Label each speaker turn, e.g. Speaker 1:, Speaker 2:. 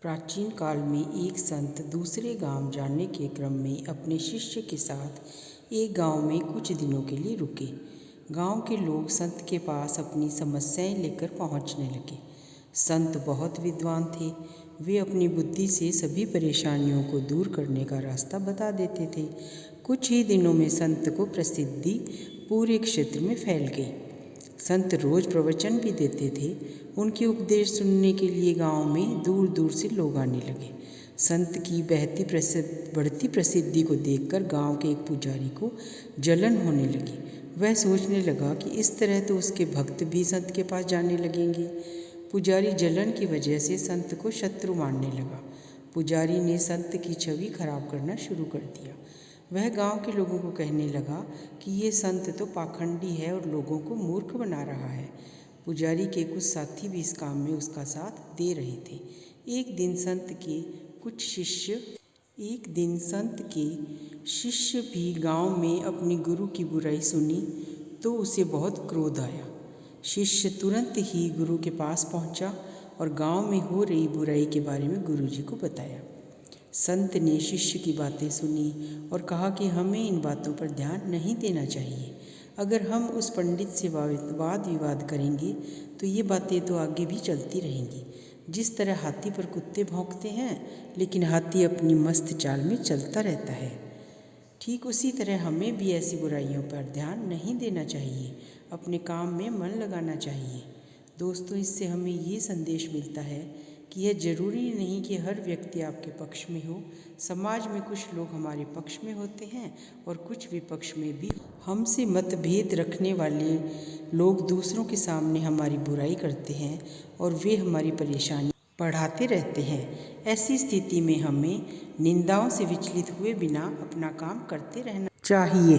Speaker 1: प्राचीन काल में एक संत दूसरे गांव जाने के क्रम में अपने शिष्य के साथ एक गांव में कुछ दिनों के लिए रुके। गांव के लोग संत के पास अपनी समस्याएं लेकर पहुंचने लगे। संत बहुत विद्वान थे। वे अपनी बुद्धि से सभी परेशानियों को दूर करने का रास्ता बता देते थे। कुछ ही दिनों में संत को प्रसिद्धि पूरे क्षेत्र में फैल गई। संत रोज प्रवचन भी देते थे। उनके उपदेश सुनने के लिए गांव में दूर दूर से लोग आने लगे। संत की बढ़ती प्रसिद्धि को देखकर गांव के एक पुजारी को जलन होने लगी। वह सोचने लगा कि इस तरह तो उसके भक्त भी संत के पास जाने लगेंगे। पुजारी जलन की वजह से संत को शत्रु मानने लगा। पुजारी ने संत की छवि खराब करना शुरू कर दिया। वह गांव के लोगों को कहने लगा कि ये संत तो पाखंडी है और लोगों को मूर्ख बना रहा है। पुजारी के कुछ साथी भी इस काम में उसका साथ दे रहे थे। एक दिन संत के शिष्य भी गांव में अपनी गुरु की बुराई सुनी तो उसे बहुत क्रोध आया। शिष्य तुरंत ही गुरु के पास पहुंचा और गांव में हो रही बुराई के बारे में गुरु जी को बताया। संत ने शिष्य की बातें सुनी और कहा कि हमें इन बातों पर ध्यान नहीं देना चाहिए। अगर हम उस पंडित से वाद विवाद करेंगे तो ये बातें तो आगे भी चलती रहेंगी। जिस तरह हाथी पर कुत्ते भौंकते हैं लेकिन हाथी अपनी मस्त चाल में चलता रहता है, ठीक उसी तरह हमें भी ऐसी बुराइयों पर ध्यान नहीं देना चाहिए, अपने काम में मन लगाना चाहिए। दोस्तों, इससे हमें ये संदेश मिलता है कि यह ज़रूरी नहीं कि हर व्यक्ति आपके पक्ष में हो। समाज में कुछ लोग हमारे पक्ष में होते हैं और कुछ विपक्ष में भी। हमसे मतभेद रखने वाले लोग दूसरों के सामने हमारी बुराई करते हैं और वे हमारी परेशानी बढ़ाते रहते हैं। ऐसी स्थिति में हमें निंदाओं से विचलित हुए बिना अपना काम करते रहना चाहिए।